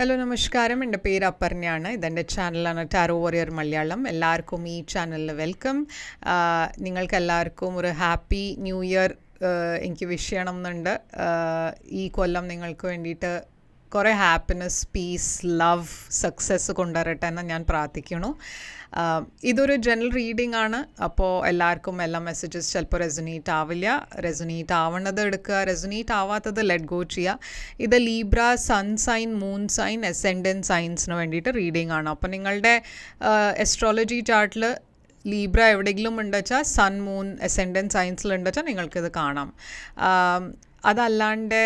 Hello നമസ്കാരം, എൻ്റെ പേര് അപർണയാണ്. ഇതെൻ്റെ ചാനലാണ് ടാരോ വാരിയർ മലയാളം. എല്ലാവർക്കും ഈ ചാനലിൽ വെൽക്കം. നിങ്ങൾക്ക് എല്ലാവർക്കും ഒരു ഹാപ്പി ന്യൂ ഇയർ എനിക്ക് വിഷ് ചെയ്യണം എന്നുണ്ട്. ഈ കൊല്ലം നിങ്ങൾക്ക് വേണ്ടിയിട്ട് കുറേ ഹാപ്പിനെസ്, പീസ്, ലവ്, സക്സസ് കൊണ്ടുവരട്ടെ എന്ന് ഞാൻ പ്രാർത്ഥിക്കുന്നു. ഇതൊരു ജനറൽ റീഡിംഗ് ആണ്. അപ്പോൾ എല്ലാവർക്കും എല്ലാ മെസ്സേജസ് ചിലപ്പോൾ റെസൊനേറ്റ് ആവില്ല. റെസൊനേറ്റ് ആവുന്നത് എടുക്കുക, റെസൊനേറ്റ് ആവാത്തത് ലെറ്റ് ഗോ ചെയ്യുക. ഇത് Libra sun sign, moon sign, ascendant സൈൻസിന് വേണ്ടിയിട്ട് റീഡിംഗ് ആണ്. അപ്പോൾ നിങ്ങളുടെ എസ്ട്രോളജി ചാർട്ടിൽ ലീബ്ര എവിടെയെങ്കിലും ഉണ്ടെച്ചാൽ സൺ, മൂൺ, അസെൻഡൻറ്റ് സൈൻസിലുണ്ടെച്ചാൽ നിങ്ങൾക്കിത് കാണാം. അതല്ലാണ്ട്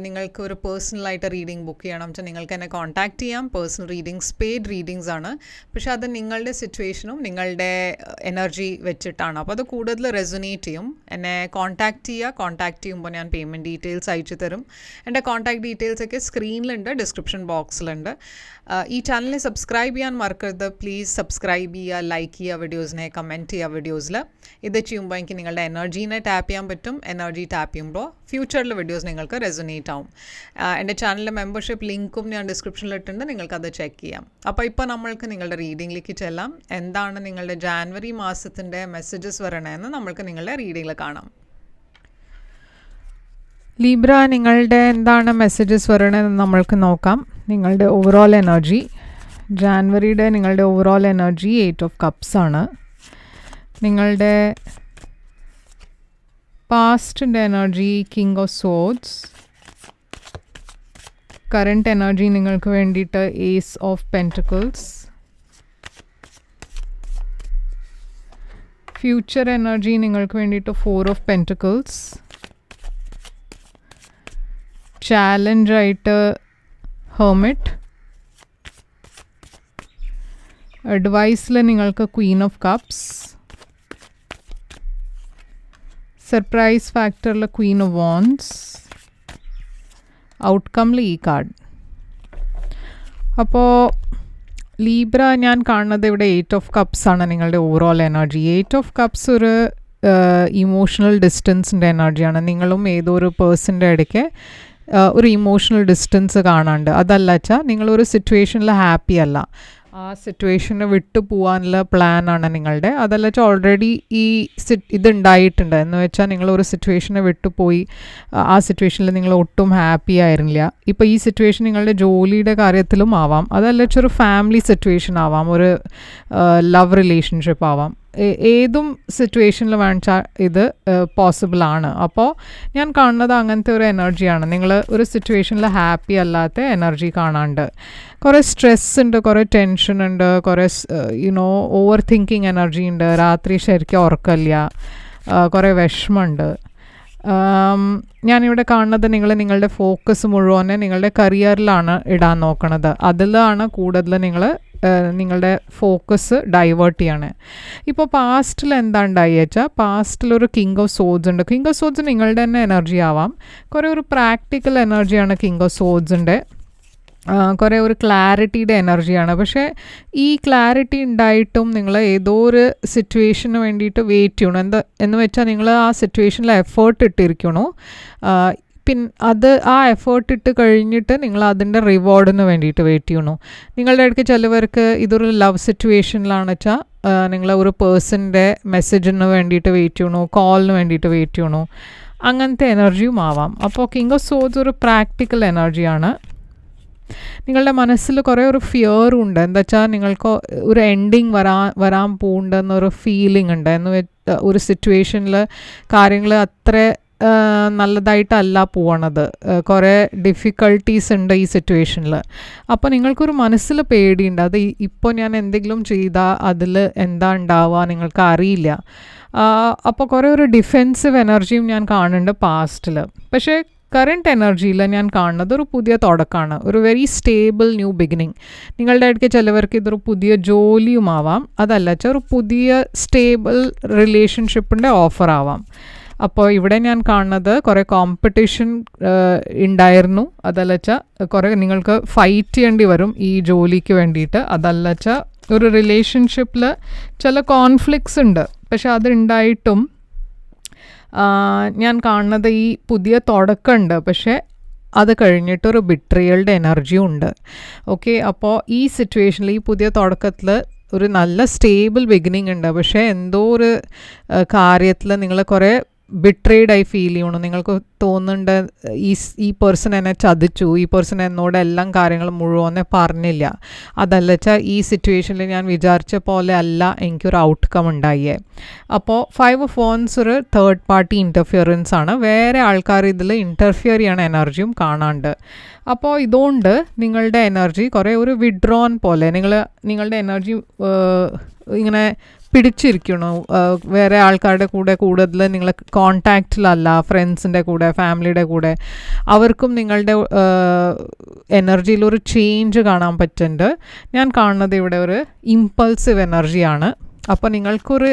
നിങ്ങൾക്ക് ഒരു പേഴ്സണലായിട്ട് റീഡിംഗ് ബുക്ക് ചെയ്യണം വെച്ചാൽ നിങ്ങൾക്ക് എന്നെ കോൺടാക്റ്റ് ചെയ്യാം. പേഴ്സണൽ റീഡിങ്സ് പെയ്ഡ് റീഡിങ്സ് ആണ്, പക്ഷെ അത് നിങ്ങളുടെ സിറ്റുവേഷനും നിങ്ങളുടെ എനർജി വെച്ചിട്ടാണ്. അപ്പോൾ അത് കൂടുതൽ റെസൊനേറ്റ് ചെയ്യും. എന്നെ കോൺടാക്റ്റ് ചെയ്യുക. കോൺടാക്റ്റ് ചെയ്യുമ്പോൾ ഞാൻ പേയ്മെൻറ്റ് ഡീറ്റെയിൽസ് അയച്ചു തരും. എൻ്റെ കോൺടാക്ട് ഡീറ്റെയിൽസൊക്കെ സ്ക്രീനിലുണ്ട്, ഡിസ്ക്രിപ്ഷൻ ബോക്സിലുണ്ട്. ഈ ചാനലിനെ സബ്സ്ക്രൈബ് ചെയ്യാൻ മറക്കരുത്. പ്ലീസ് സബ്സ്ക്രൈബ് ചെയ്യുക, ലൈക്ക് ചെയ്യുക വീഡിയോസിനെ, കമൻറ്റ് ചെയ്യുക വീഡിയോസിൽ. ഇത് ചെയ്യുമ്പോൾ എനിക്ക് നിങ്ങളുടെ എനർജീനെ ടാപ്പ് ചെയ്യാൻ പറ്റും. എനർജി ടാപ്പ് ചെയ്യുമ്പോൾ ഫ്യൂച്ചറിൽ വീഡിയോസ് നിങ്ങൾക്ക് റെസൊനേറ്റ് ആവും. എൻ്റെ ചാനലിലെ മെമ്പർഷിപ്പ് ലിങ്കും ഞാൻ ഡിസ്ക്രിപ്ഷനിലിട്ടുണ്ട്, നിങ്ങൾക്കത് ചെക്ക് ചെയ്യാം. അപ്പോൾ ഇപ്പോൾ നമ്മൾക്ക് നിങ്ങളുടെ റീഡിങ്ങിലേക്ക് ചെല്ലാം. എന്താണ് നിങ്ങളുടെ ജാനുവരി മാസത്തിൻ്റെ മെസ്സേജസ് വരണതെന്ന് നമ്മൾക്ക് നിങ്ങളുടെ റീഡിങ്ങിൽ കാണാം. ലീബ്ര, നിങ്ങളുടെ എന്താണ് മെസ്സേജസ് വരണതെന്ന് നമ്മൾക്ക് നോക്കാം. നിങ്ങളുടെ ഓവറോൾ എനർജി ജാനുവരിയുടെ നിങ്ങളുടെ ഓവറോൾ എനർജി 8 ഓഫ് കപ്സ് ആണ്. നിങ്ങളുടെ പാസ്റ്റിൻ്റെ energy king of swords. Current energy നിങ്ങൾക്ക് വേണ്ടിയിട്ട് ace of pentacles. Future energy നിങ്ങൾക്ക് വേണ്ടിയിട്ട് 4 ഓഫ് പെൻറ്റക്കിൾസ്. ചാലഞ്ചായിട്ട് ഹെർമിറ്റ്. അഡ്വൈസിൽ നിങ്ങൾക്ക് ക്വീൻ ഓഫ് കപ്സ്. സർപ്രൈസ് ഫാക്ടറിൽ ക്വീൻ ഓഫ് വാൻഡ്സ്. ഔട്ട്കമിൽ ഈ കാർഡ്. അപ്പോൾ ലീബ്ര, ഞാൻ കാണുന്നത് ഇവിടെ 8 ഓഫ് കപ്സ് ആണ് നിങ്ങളുടെ ഓവറോൾ എനർജി. 8 ഓഫ് കപ്സ് ഒരു ഇമോഷണൽ ഡിസ്റ്റൻസിൻ്റെ എനർജിയാണ്. നിങ്ങളും ഏതോ ഒരു പേഴ്സൻ്റെ ഇടയ്ക്ക് ഒരു ഇമോഷണൽ ഡിസ്റ്റൻസ് കാണാണ്ട്. അതല്ല വെച്ചാൽ നിങ്ങളൊരു സിറ്റുവേഷനിൽ ഹാപ്പി അല്ല, ആ സിറ്റുവേഷന് വിട്ടു പോകാനുള്ള പ്ലാനാണ് നിങ്ങളുടെ. അതല്ല വെച്ചാൽ ഓൾറെഡി ഇതുണ്ടായിട്ടുണ്ട് എന്ന് വെച്ചാൽ നിങ്ങളൊരു സിറ്റുവേഷനെ വിട്ടുപോയി, ആ സിറ്റുവേഷനിൽ നിങ്ങൾ ഒട്ടും ഹാപ്പി ആയിരുന്നില്ല. ഇപ്പോൾ ഈ സിറ്റുവേഷൻ നിങ്ങളുടെ ജോലിയുടെ കാര്യത്തിലും ആവാം, അതല്ല വെച്ചാൽ ഒരു ഫാമിലി സിറ്റുവേഷൻ ആവാം, ഒരു ലവ് റിലേഷൻഷിപ്പ് ആവാം. ഏതും സിറ്റുവേഷനിൽ വേണിച്ചാൽ ഇത് പോസിബിളാണ്. അപ്പോൾ ഞാൻ കാണുന്നത് അങ്ങനത്തെ ഒരു എനർജിയാണ്. നിങ്ങൾ ഒരു സിറ്റുവേഷനിൽ ഹാപ്പി അല്ലാത്ത എനർജി കാണാണ്ട്. കുറേ സ്ട്രെസ് ഉണ്ട്, കുറേ ടെൻഷൻ ഉണ്ട്, കുറേ ഓവർ തിങ്കിങ് എനർജി ഉണ്ട്. രാത്രി ശരിക്കും ഉറക്കമില്ല, കുറേ വിഷമമുണ്ട്. ഞാനിവിടെ കാണുന്നത് നിങ്ങളുടെ ഫോക്കസ് മുഴുവൻ നിങ്ങളുടെ കരിയറിലാണ് ഇടാൻ നോക്കണത്. അതിലാണ് കൂടുതൽ നിങ്ങളുടെ ഫോക്കസ് ഡൈവേർട്ട് ചെയ്യാണ്. ഇപ്പോൾ പാസ്റ്റിൽ എന്താ ഉണ്ടായി വെച്ചാൽ, പാസ്റ്റിലൊരു കിങ് ഓഫ് സോഡ്സ് ഉണ്ട്. കിങ് ഓഫ് സോഡ്സ് നിങ്ങളുടെ തന്നെ എനർജി ആവാം. കുറേ ഒരു പ്രാക്ടിക്കൽ എനർജിയാണ് കിങ് ഓഫ് സോഡ്സിൻ്റെ. കുറേ ഒരു ക്ലാരിറ്റിയുടെ എനർജിയാണ്. പക്ഷേ ഈ ക്ലാരിറ്റി ഉണ്ടായിട്ടും നിങ്ങൾ ഏതോ ഒരു സിറ്റുവേഷന് വേണ്ടിയിട്ട് വെയിറ്റ് ചെയ്യണം. എന്ന് വെച്ചാൽ നിങ്ങൾ ആ സിറ്റുവേഷനിൽ എഫേർട്ട് ഇട്ടിരിക്കണു. ആ എഫേർട്ട് ഇട്ട് കഴിഞ്ഞിട്ട് നിങ്ങൾ അതിൻ്റെ റിവാർഡിന് വേണ്ടിയിട്ട് വെയിറ്റ് ചെയ്യണു. നിങ്ങളുടെ ഇടയ്ക്ക് ചിലവർക്ക് ഇതൊരു ലവ് സിറ്റുവേഷനിലാണ് വെച്ചാൽ നിങ്ങൾ ഒരു പേഴ്സൻ്റെ മെസ്സേജിന് വേണ്ടിയിട്ട് വെയിറ്റ് ചെയ്യണു, കോളിന് വേണ്ടിയിട്ട് വെയിറ്റ് ചെയ്യണു. അങ്ങനത്തെ എനർജിയും ആവാം. അപ്പോൾ കിങ് ഓഫ് സോഡ്സ് ഒരു പ്രാക്ടിക്കൽ എനർജിയാണ്. നിങ്ങളുടെ മനസ്സിൽ കുറേ ഒരു ഫിയറും ഉണ്ട്. എന്താ വെച്ചാൽ നിങ്ങൾക്ക് ഒരു എൻഡിങ് വരാൻ പോകുന്നുണ്ടെന്നൊരു ഫീലിംഗ് ഉണ്ട്. ഒരു സിറ്റുവേഷനിൽ കാര്യങ്ങൾ അത്ര നല്ലതായിട്ടല്ല പോകണത്. കുറേ ഡിഫിക്കൽട്ടീസ് ഉണ്ട് ഈ സിറ്റുവേഷനിൽ. അപ്പോൾ നിങ്ങൾക്കൊരു മനസ്സിൽ പേടിയുണ്ട്. അത് ഇപ്പോൾ ഞാൻ എന്തെങ്കിലും ചെയ്താൽ അതിൽ എന്താ ഉണ്ടാവുക നിങ്ങൾക്ക് അറിയില്ല. അപ്പോൾ കുറേ ഒരു ഡിഫെൻസീവ് എനർജിയും ഞാൻ കാണുന്നുണ്ട് പാസ്റ്റിൽ. പക്ഷേ കറൻറ്റ് എനർജിയിൽ ഞാൻ കാണുന്നത് ഒരു പുതിയ തുടക്കമാണ്, ഒരു വെരി സ്റ്റേബിൾ ന്യൂ ബിഗിനിങ്. നിങ്ങളുടെ ഇടയ്ക്ക് ചിലവർക്ക് ഇതൊരു പുതിയ ജോലിയുമാവാം, അതല്ല വെച്ചാൽ ഒരു പുതിയ സ്റ്റേബിൾ റിലേഷൻഷിപ്പിൻ്റെ ഓഫർ ആവാം. അപ്പോൾ ഇവിടെ ഞാൻ കാണുന്നത് കുറേ കോമ്പറ്റീഷൻ ഉണ്ടായിരുന്നു. അതല്ല വെച്ചാൽ കുറേ നിങ്ങൾക്ക് ഫൈറ്റ് ചെയ്യേണ്ടി വരും ഈ ജോലിക്ക് വേണ്ടിയിട്ട്. അതല്ല വെച്ചാൽ ഒരു റിലേഷൻഷിപ്പിൽ ചില കോൺഫ്ലിക്ട്സ് ഉണ്ട്. പക്ഷെ അതുണ്ടായിട്ടും ഞാൻ കാണുന്നത് ഈ പുതിയ തുടക്കമുണ്ട്. പക്ഷേ അത് കഴിഞ്ഞിട്ടൊരു ബിട്രിയലുടെ എനർജിയും ഉണ്ട്. ഓക്കെ, അപ്പോൾ ഈ സിറ്റുവേഷനിൽ ഈ പുതിയ തുടക്കത്തിൽ ഒരു നല്ല സ്റ്റേബിൾ ബിഗിനിങ് ഉണ്ട്. പക്ഷേ എന്തോ ഒരു കാര്യത്തിൽ നിങ്ങൾ കുറേ ബിട്രേഡായി ഫീൽ ചെയ്യണു. നിങ്ങൾക്ക് തോന്നുന്നുണ്ട് ഈ പേഴ്സൺ എന്നെ ചതിച്ചു, ഈ പേഴ്സൺ എന്നോട് എല്ലാം കാര്യങ്ങളും മുഴുവനെ പറഞ്ഞില്ല. അതല്ല വെച്ചാൽ ഈ സിറ്റുവേഷനിൽ ഞാൻ വിചാരിച്ച പോലെ അല്ല എനിക്കൊരു ഔട്ട്കം ഉണ്ടായേ. അപ്പോൾ 5 of Wands ഒരു തേർഡ് പാർട്ടി ഇൻ്റർഫിയറൻസ് ആണ്. വേറെ ആൾക്കാർ ഇതിൽ ഇൻ്റർഫിയർ ചെയ്യണ എനർജിയും കാണാണ്ട്. അപ്പോൾ ഇതുകൊണ്ട് നിങ്ങളുടെ എനർജി കുറേ ഒരു വിഡ്രോൺ പോലെ നിങ്ങളുടെ എനർജി ഇങ്ങനെ പിടിച്ചിരിക്കണു. വേറെ ആൾക്കാരുടെ കൂടെ കൂടുതൽ നിങ്ങൾ കോണ്ടാക്റ്റിലല്ല, ഫ്രണ്ട്സിൻ്റെ കൂടെ, ഫാമിലിയുടെ കൂടെ. അവർക്കും നിങ്ങളുടെ എനർജിയിലൊരു ചേഞ്ച് കാണാൻ പറ്റുന്നുണ്ട്. ഞാൻ കാണുന്നത് ഇവിടെ ഒരു ഇമ്പൾസീവ് എനർജിയാണ്. അപ്പോൾ നിങ്ങൾക്കൊരു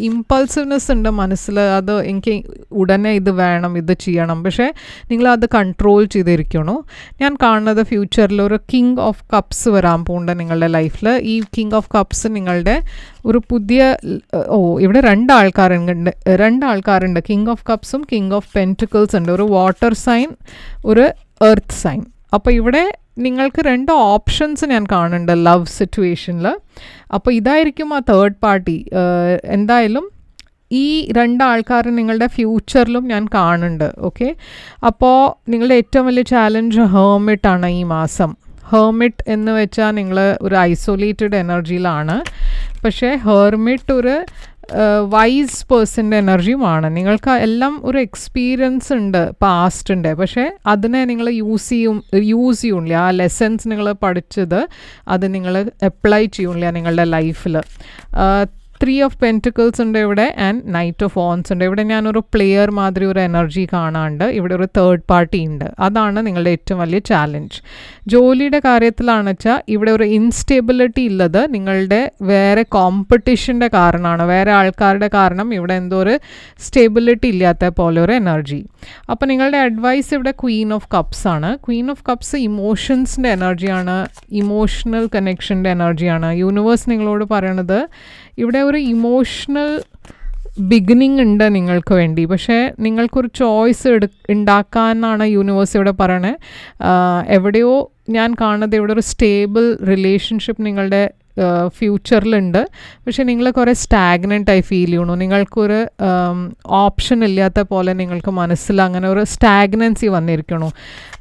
ഇമ്പൾസീവ്നെസ് ഉണ്ട് മനസ്സിൽ, അത് എനിക്ക് ഉടനെ ഇത് വേണം, ഇത് ചെയ്യണം. പക്ഷേ നിങ്ങളത് കൺട്രോൾ ചെയ്തിരിക്കണു. ഞാൻ കാണുന്നത് ഫ്യൂച്ചറിൽ ഒരു കിങ് ഓഫ് കപ്സ് വരാൻ പോകുന്നുണ്ട് നിങ്ങളുടെ ലൈഫിൽ. ഈ കിങ് ഓഫ് കപ്സ് നിങ്ങളുടെ ഒരു പുതിയ ഇവിടെ രണ്ട് ആൾക്കാരുണ്ട്. കിങ് ഓഫ് കപ്സും കിങ് ഓഫ് പെൻറ്റിക്കിൾസ് ഉണ്ട്. ഒരു വാട്ടർ സൈൻ, ഒരു എർത്ത് സൈൻ. അപ്പോൾ ഇവിടെ നിങ്ങൾക്ക് 2 ഓപ്ഷൻസ് ഞാൻ കാണുന്നുണ്ട് ലവ് സിറ്റുവേഷനിൽ. അപ്പോൾ ഇതായിരിക്കും ആ തേർഡ് പാർട്ടി. എന്തായാലും ഈ 2 ആൾക്കാർ നിങ്ങളുടെ ഫ്യൂച്ചറിലും ഞാൻ കാണുന്നുണ്ട്. ഓക്കെ, അപ്പോൾ നിങ്ങളുടെ ഏറ്റവും വലിയ ചാലഞ്ച് ഹേർമിറ്റാണ് ഈ മാസം. ഹേർമിറ്റ് എന്ന് വെച്ചാൽ നിങ്ങൾ ഒരു ഐസൊലേറ്റഡ് എനർജിയിലാണ്. പക്ഷേ ഹേർമിറ്റ് ഒരു വൈസ് പേഴ്സൻ്റെ എനർജിയുമാണ്. നിങ്ങൾക്ക് എല്ലാം ഒരു എക്സ്പീരിയൻസ് ഉണ്ട് പാസ്റ്റിൻ്റെ, പക്ഷേ അതിനെ നിങ്ങൾ യൂസ് ചെയ്യൂല. ആ ലെസൺസ് നിങ്ങൾ പഠിച്ചത് അത് നിങ്ങൾ അപ്ലൈ ചെയ്യൂല നിങ്ങളുടെ ലൈഫിൽ. 3 of Pentacles ഉണ്ട് ഇവിടെ, ആൻഡ് Knight of Wands ഉണ്ട്. ഇവിടെ ഞാനൊരു പ്ലെയർ മാതിരി ഒരു എനർജി കാണാണ്ട്. ഇവിടെ ഒരു തേർഡ് പാർട്ടി ഉണ്ട്. അതാണ് നിങ്ങളുടെ ഏറ്റവും വലിയ ചാലഞ്ച്. ജോലിയുടെ കാര്യത്തിലാണ് വെച്ചാൽ ഇവിടെ ഒരു ഇൻസ്റ്റെബിലിറ്റി ഉള്ളത് നിങ്ങളുടെ വേറെ കോമ്പറ്റീഷൻ്റെ കാരണമാണ്, വേറെ ആൾക്കാരുടെ കാരണം ഇവിടെ എന്തോ ഒരു സ്റ്റെബിലിറ്റി ഇല്ലാത്ത പോലെ ഒരു എനർജി. അപ്പോൾ നിങ്ങളുടെ അഡ്വൈസ് ഇവിടെ ക്വീൻ ഓഫ് കപ്സ് ആണ്. ക്വീൻ ഓഫ് കപ്സ് ഇമോഷൻസിൻ്റെ എനർജിയാണ്, ഇമോഷണൽ കണക്ഷൻ്റെ എനർജിയാണ്. യൂണിവേഴ്സ് നിങ്ങളോട് പറയണത് ഇവിടെ ഒരു ഇമോഷണൽ ബിഗിനിങ് ഉണ്ട് നിങ്ങൾക്ക് വേണ്ടി. പക്ഷേ നിങ്ങൾക്കൊരു ചോയ്സ് ഉണ്ടാക്കാനാണ് യൂണിവേഴ്സ് ഇവിടെ പറയണത്. എവിടെയോ ഞാൻ കാണുന്നത് ഇവിടെ ഒരു സ്റ്റേബിൾ റിലേഷൻഷിപ്പ് നിങ്ങളുടെ ഫ്യൂച്ചറിലുണ്ട്. പക്ഷേ നിങ്ങൾ കുറേ സ്റ്റാഗ്നൻ്റായി ഫീൽ ചെയ്യണു. നിങ്ങൾക്കൊരു ഓപ്ഷൻ ഇല്ലാത്ത പോലെ നിങ്ങൾക്ക് മനസ്സിൽ അങ്ങനെ ഒരു സ്റ്റാഗ്നൻസി വന്നിരിക്കണു.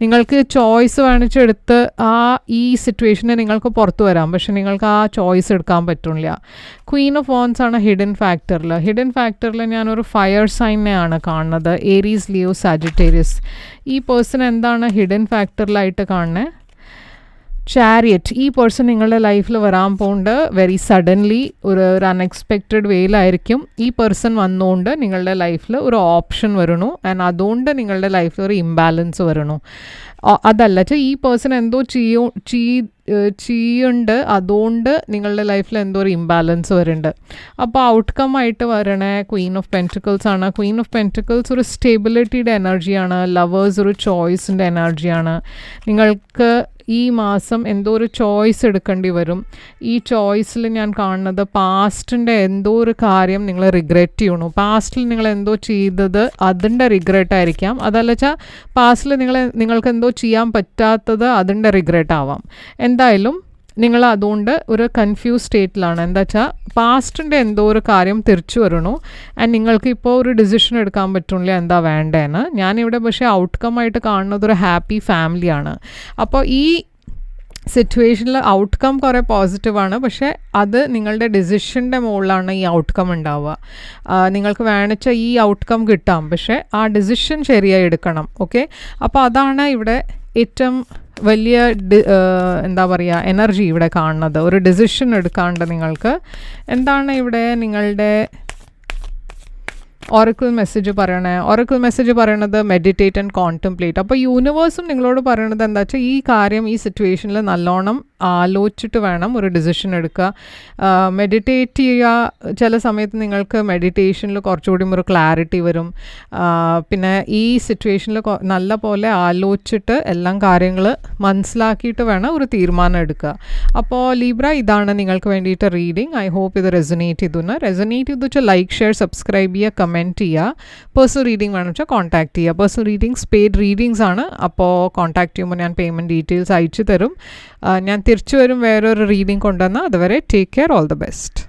നിങ്ങൾക്ക് ചോയ്സ് വേണിച്ചെടുത്ത് ഈ സിറ്റുവേഷനെ നിങ്ങൾക്ക് പുറത്തു വരാം, പക്ഷെ നിങ്ങൾക്ക് ആ ചോയ്സ് എടുക്കാൻ പറ്റില്ല. ക്വീൻ ഓഫ് വാൻഡ്സ് ആണ് ഹിഡൻ ഫാക്ടറിൽ ഞാനൊരു ഫയർ സൈനെയാണ് കാണുന്നത്. Aries, Leo, Sagittarius. ഈ പേഴ്സൺ എന്താണ് ഹിഡൻ ഫാക്ടറിലായിട്ട് കാണുന്നത്? ചാരിയറ്റ്. ഈ പേഴ്സൺ നിങ്ങളുടെ ലൈഫിൽ വരാൻ പോകുന്നുണ്ട്. വെരി സഡൻലി ഒരു അൺഎക്സ്പെക്റ്റഡ് വേയിലായിരിക്കും ഈ പേഴ്സൺ വന്നുകൊണ്ട് നിങ്ങളുടെ ലൈഫിൽ ഒരു ഓപ്ഷൻ വരണു. ആൻഡ് അതുകൊണ്ട് നിങ്ങളുടെ ലൈഫിൽ ഒരു ഇംബാലൻസ് വരണു. അതല്ല ഈ പേഴ്സൺ എന്തോ ചെയ്യുന്നുണ്ട്, അതുകൊണ്ട് നിങ്ങളുടെ ലൈഫിൽ എന്തോ ഒരു ഇംബാലൻസ് വരുന്നുണ്ട്. അപ്പോൾ ഔട്ട്കം ആയിട്ട് വരണേ ക്വീൻ ഓഫ് പെൻറ്റിക്കിൾസ് ആണ്. ക്വീൻ ഓഫ് പെൻറ്റിക്കിൾസ് ഒരു സ്റ്റെബിലിറ്റിയുടെ എനർജിയാണ്. ലവേഴ്സ് ഒരു ചോയ്സിൻ്റെ എനർജിയാണ്. നിങ്ങൾക്ക് ഈ മാസം എന്തോ ഒരു ചോയ്സ് എടുക്കേണ്ടി വരും. ഈ ചോയ്സിൽ ഞാൻ കാണുന്നത് പാസ്റ്റിൻ്റെ എന്തോ ഒരു കാര്യം നിങ്ങൾ റിഗ്രറ്റ് ചെയ്യണു. പാസ്റ്റിൽ നിങ്ങൾ എന്തോ ചെയ്തത് അതിൻ്റെ റിഗ്രറ്റ് ആയിരിക്കാം. അതല്ല വെച്ചാൽ പാസ്റ്റിൽ നിങ്ങൾക്ക് എന്തോ ചെയ്യാൻ പറ്റാത്തത് അതിൻ്റെ റിഗ്രറ്റ് ആവാം. എന്തായാലും നിങ്ങൾ അതുകൊണ്ട് ഒരു കൺഫ്യൂസ് സ്റ്റേറ്റിലാണ്. എന്താ വെച്ചാൽ പാസ്റ്റിൻ്റെ എന്തോ ഒരു കാര്യം തിരിച്ചു വരണു. ആൻഡ് നിങ്ങൾക്ക് ഇപ്പോൾ ഒരു ഡിസിഷൻ എടുക്കാൻ പറ്റില്ല എന്താ വേണ്ടതെന്ന്. ഞാനിവിടെ പക്ഷേ ഔട്ട്കം ആയിട്ട് കാണുന്നത് ഒരു ഹാപ്പി ഫാമിലിയാണ്. അപ്പോൾ ഈ സിറ്റുവേഷനിൽ ഔട്ട്കം കുറേ പോസിറ്റീവാണ്, പക്ഷേ അത് നിങ്ങളുടെ ഡിസിഷൻ്റെ മുകളിലാണ് ഈ ഔട്ട്കം ഉണ്ടാവുക. നിങ്ങൾക്ക് വേണിച്ച ഈ ഔട്ട്കം കിട്ടാം, പക്ഷേ ആ ഡിസിഷൻ ശരിയായി എടുക്കണം. ഓക്കെ, അപ്പോൾ അതാണ് ഇവിടെ ഏറ്റവും വലിയ എന്താ പറയുക എനർജി ഇവിടെ കാണുന്നത്. ഒരു ഡിസിഷൻ എടുക്കാണ്ട് നിങ്ങൾക്ക് എന്താണ് ഇവിടെ നിങ്ങളുടെ ഓറക്കിൾ മെസ്സേജ് പറയണത് മെഡിറ്റേറ്റ് ആൻഡ് കോൺടെംപ്ലേറ്റ്. അപ്പോൾ യൂണിവേഴ്സും നിങ്ങളോട് പറയണത് എന്താ വെച്ചാൽ ഈ കാര്യം ഈ സിറ്റുവേഷനിൽ നല്ലോണം ആലോചിച്ചിട്ട് വേണം ഒരു ഡിസിഷൻ എടുക്കുക. മെഡിറ്റേറ്റ് ചെയ്യുക, ചില സമയത്ത് നിങ്ങൾക്ക് മെഡിറ്റേഷനിൽ കുറച്ചുകൂടി ഒരു ക്ലാരിറ്റി വരും. പിന്നെ ഈ സിറ്റുവേഷനിൽ നല്ല പോലെ ആലോചിച്ചിട്ട് എല്ലാം കാര്യങ്ങൾ മനസ്സിലാക്കിയിട്ട് വേണം ഒരു തീരുമാനം എടുക്കുക. അപ്പോൾ ലീബ്ര, ഇതാണ് നിങ്ങൾക്ക് വേണ്ടിയിട്ട് റീഡിങ്. ഐ ഹോപ്പ് ഇത് റെസൊനേറ്റ് ചെയ്തു വെച്ചാൽ ലൈക്ക്, ഷെയർ, സബ്സ്ക്രൈബ് ചെയ്യുക, കമൻറ്റ് ചെയ്യുക. പേഴ്സണൽ റീഡിംഗ് വേണം വെച്ചാൽ കോൺടാക്ട് ചെയ്യുക. പേഴ്സണൽ റീഡിങ്സ് പെയ്ഡ് റീഡിങ്സ് ആണ്. അപ്പോൾ കോൺടാക്ട് ചെയ്യുമ്പോൾ ഞാൻ പേയ്മെൻറ്റ് ഡീറ്റെയിൽസ് അയച്ചു തരും. ഞാൻ തിരിച്ചു വരും വേറൊരു റീഡിംഗ് കൊണ്ടുവന്നാൽ. അതുവരെ take care, all the best.